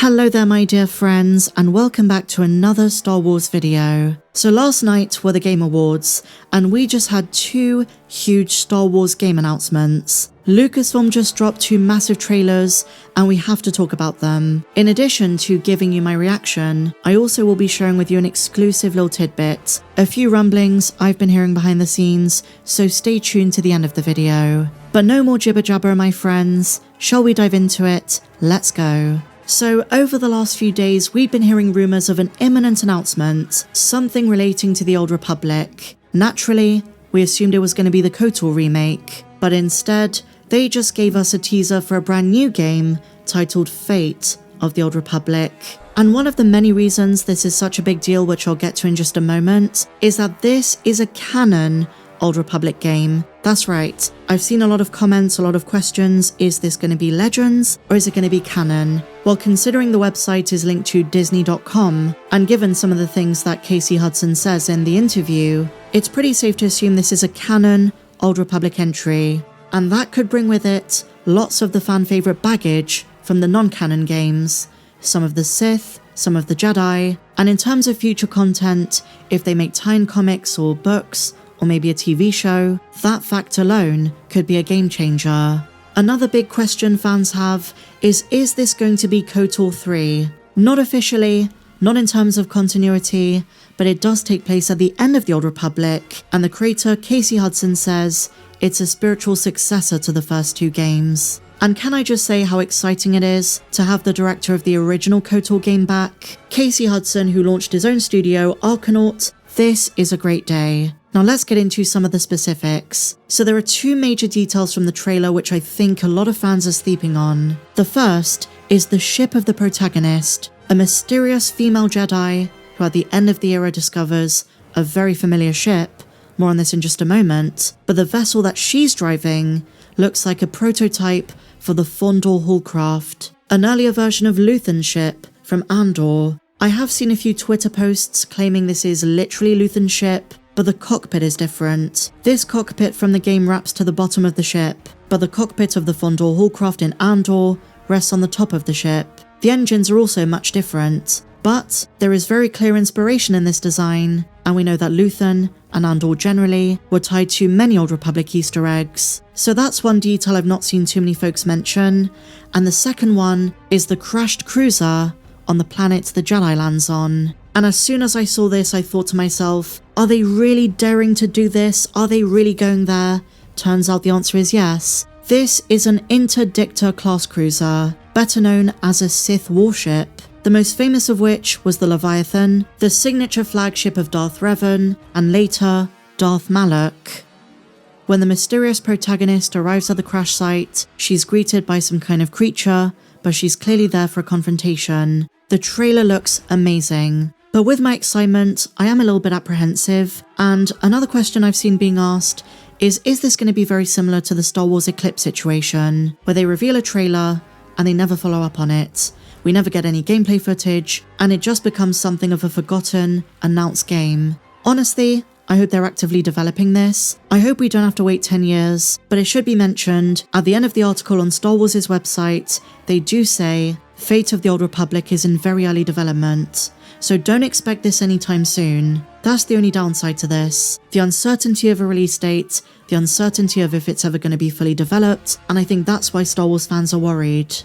Hello there my dear friends, and welcome back to another Star Wars video. So last night were the Game Awards, and we just had two huge Star Wars game announcements. Lucasfilm just dropped two massive trailers, and we have to talk about them. In addition to giving you my reaction, I also will be sharing with you an exclusive little tidbit. A few rumblings I've been hearing behind the scenes, so stay tuned to the end of the video. But no more jibber jabber my friends, shall we dive into it? Let's go. So over the last few days, we've been hearing rumours of an imminent announcement, something relating to the Old Republic. Naturally, we assumed it was going to be the KOTOR remake, but instead, they just gave us a teaser for a brand new game titled Fate of the Old Republic. And one of the many reasons this is such a big deal, which I'll get to in just a moment, is that this is a canon Old Republic game. That's right, I've seen a lot of comments, a lot of questions, is this going to be Legends or is it going to be canon? Well, considering the website is linked to Disney.com, and given some of the things that Casey Hudson says in the interview, it's pretty safe to assume this is a canon Old Republic entry. And that could bring with it lots of the fan favourite baggage from the non-canon games, some of the Sith, some of the Jedi, and in terms of future content, if they make tie-in comics or books, or maybe a TV show, that fact alone could be a game changer. Another big question fans have is this going to be KOTOR 3? Not officially, not in terms of continuity, but it does take place at the end of the Old Republic, and the creator Casey Hudson says it's a spiritual successor to the first two games. And can I just say how exciting it is to have the director of the original KOTOR game back? Casey Hudson, who launched his own studio, Arkanaut. This is a great day. Now let's get into some of the specifics. So there are two major details from the trailer which I think a lot of fans are sleeping on. The first is the ship of the protagonist, a mysterious female Jedi who at the end of the era discovers a very familiar ship. More on this in just a moment. But the vessel that she's driving looks like a prototype for the Fondor Hallcraft, an earlier version of Luthen's ship from Andor. I have seen a few Twitter posts claiming this is literally Luthen's ship, but the cockpit is different. This cockpit from the game wraps to the bottom of the ship, but the cockpit of the Fondor Hallcraft in Andor rests on the top of the ship. The engines are also much different, but there is very clear inspiration in this design, and we know that Luthen and Andor generally were tied to many Old Republic Easter eggs. So that's one detail I've not seen too many folks mention, and the second one is the crashed cruiser on the planet the Jedi lands on. And as soon as I saw this, I thought to myself, are they really daring to do this? Are they really going there? Turns out the answer is yes. This is an Interdictor class cruiser, better known as a Sith warship, the most famous of which was the Leviathan, the signature flagship of Darth Revan, and later, Darth Malak. When the mysterious protagonist arrives at the crash site, she's greeted by some kind of creature, but she's clearly there for a confrontation. The trailer looks amazing. But with my excitement, I am a little bit apprehensive, and another question I've seen being asked is this going to be very similar to the Star Wars Eclipse situation, where they reveal a trailer and they never follow up on it. We never get any gameplay footage, and it just becomes something of a forgotten, announced game. Honestly, I hope they're actively developing this. I hope we don't have to wait 10 years, but it should be mentioned, at the end of the article on Star Wars' website, they do say, Fate of the Old Republic is in very early development. So don't expect this anytime soon. That's the only downside to this. The uncertainty of a release date, the uncertainty of if it's ever going to be fully developed, and I think that's why Star Wars fans are worried.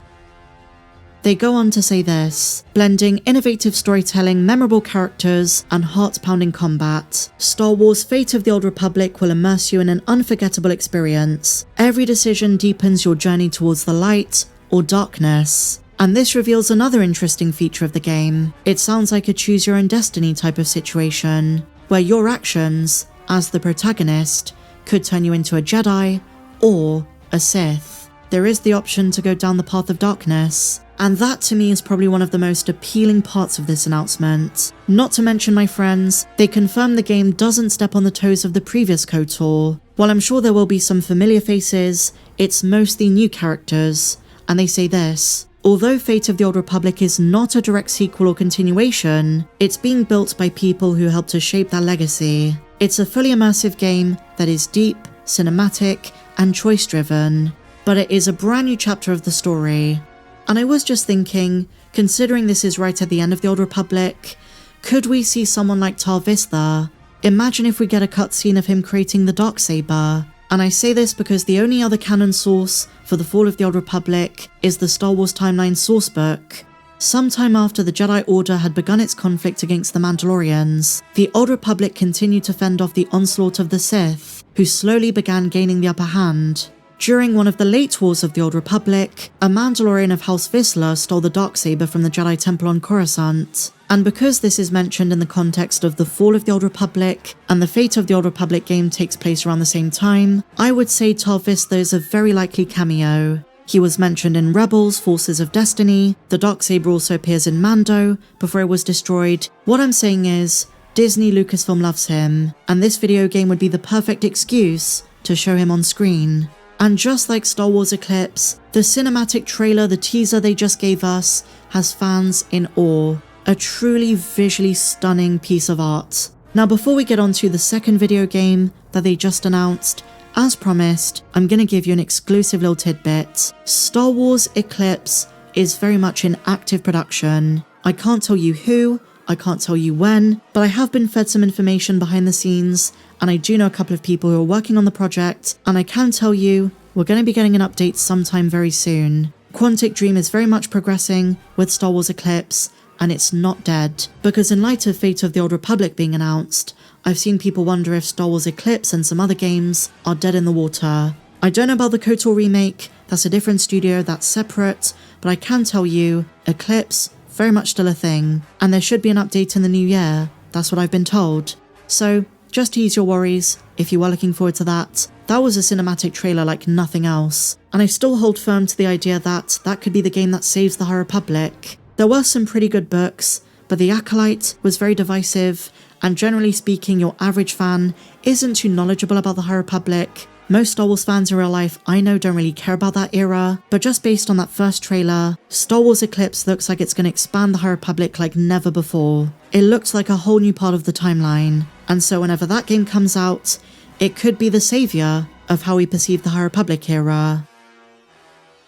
They go on to say this, blending innovative storytelling, memorable characters, and heart-pounding combat. Star Wars Fate of the Old Republic will immerse you in an unforgettable experience. Every decision deepens your journey towards the light or darkness. And this reveals another interesting feature of the game. It sounds like a choose your own destiny type of situation, where your actions, as the protagonist, could turn you into a Jedi or a Sith. There is the option to go down the path of darkness, and that to me is probably one of the most appealing parts of this announcement. Not to mention, my friends, they confirm the game doesn't step on the toes of the previous KOTOR. While I'm sure there will be some familiar faces, it's mostly new characters, and they say this. Although Fate of the Old Republic is not a direct sequel or continuation, it's being built by people who helped to shape that legacy. It's a fully immersive game that is deep, cinematic, and choice-driven, but it is a brand new chapter of the story. And I was just thinking, Considering this is right at the end of the Old Republic, could we see someone like Tarre Vizsla? Imagine if we get a cutscene of him creating the Darksaber. And I say this because the only other canon source for the fall of the Old Republic is the Star Wars Timeline sourcebook. Sometime after the Jedi Order had begun its conflict against the Mandalorians, the Old Republic continued to fend off the onslaught of the Sith, who slowly began gaining the upper hand. During one of the late wars of the Old Republic, a Mandalorian of House Vizsla stole the Darksaber from the Jedi Temple on Coruscant. And because this is mentioned in the context of the fall of the Old Republic, and the fate of the Old Republic game takes place around the same time, I would say Tarre Vizsla is a very likely cameo. He was mentioned in Rebels, Forces of Destiny, the Darksaber also appears in Mando, before it was destroyed. What I'm saying is, Disney Lucasfilm loves him, and this video game would be the perfect excuse to show him on screen. And just like Star Wars Eclipse, the cinematic trailer, the teaser they just gave us, has fans in awe. A truly visually stunning piece of art. Now before we get on to the second video game that they just announced, as promised, I'm going to give you an exclusive little tidbit. Star Wars Eclipse is very much in active production. I can't tell you who, I can't tell you when, but I have been fed some information behind the scenes, and I do know a couple of people who are working on the project, and I can tell you, we're going to be getting an update sometime very soon. Quantic Dream is very much progressing with Star Wars Eclipse, and it's not dead, because in light of Fate of the Old Republic being announced, I've seen people wonder if Star Wars Eclipse and some other games are dead in the water. I don't know about the KOTOR remake, that's a different studio, that's separate, but I can tell you, Eclipse, very much still a thing, and there should be an update in the new year, that's what I've been told. So, just to ease your worries, if you are looking forward to that, that was a cinematic trailer like nothing else, and I still hold firm to the idea that that could be the game that saves the High Republic. There were some pretty good books, but The Acolyte was very divisive, and generally speaking, your average fan isn't too knowledgeable about the High Republic. Most Star Wars fans in real life I know don't really care about that era, but just based on that first trailer, Star Wars Eclipse looks like it's going to expand the High Republic like never before. It looks like a whole new part of the timeline, and so whenever that game comes out, it could be the savior of how we perceive the High Republic era.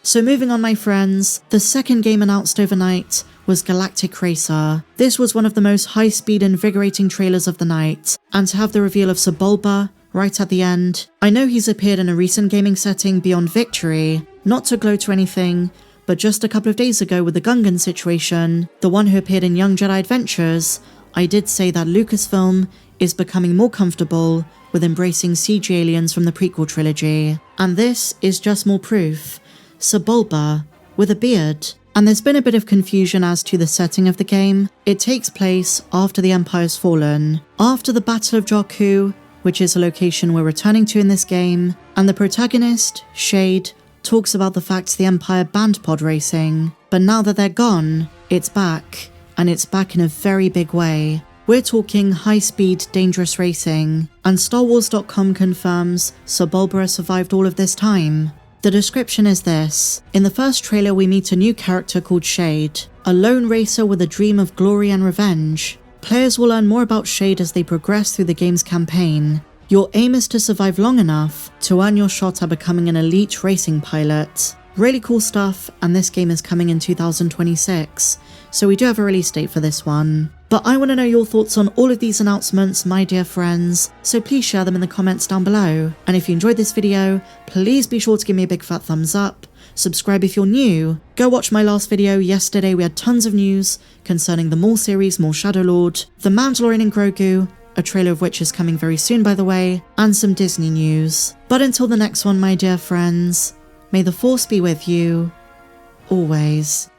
So moving on, my friends, the second game announced overnight was Galactic Racer. This was one of the most high-speed, invigorating trailers of the night, and to have the reveal of Sebulba right at the end. I know he's appeared in a recent gaming setting beyond Victory, not to gloat or anything, but just a couple of days ago with the Gungan situation, the one who appeared in Young Jedi Adventures, I did say that Lucasfilm is becoming more comfortable with embracing CG aliens from the prequel trilogy, and this is just more proof. Sebulba, with a beard. And there's been a bit of confusion as to the setting of the game. It takes place after the Empire's fallen, after the Battle of Jakku, which is a location we're returning to in this game, and the protagonist, Shade, talks about the fact the Empire banned pod racing, but now that they're gone, it's back, and it's back in a very big way. We're talking high-speed, dangerous racing, and StarWars.com confirms Sebulba has survived all of this time. The description is this. In the first trailer we meet a new character called Shade, a lone racer with a dream of glory and revenge. Players will learn more about Shade as they progress through the game's campaign. Your aim is to survive long enough to earn your shot at becoming an elite racing pilot. Really cool stuff, and this game is coming in 2026, so we do have a release date for this one. But I want to know your thoughts on all of these announcements, my dear friends, so please share them in the comments down below. And if you enjoyed this video, please be sure to give me a big fat thumbs up, subscribe if you're new, go watch my last video. Yesterday we had tons of news concerning the Maul series, Maul Shadow Lord, The Mandalorian and Grogu, a trailer of which is coming very soon by the way, and some Disney news. But until the next one, my dear friends, may the Force be with you, always.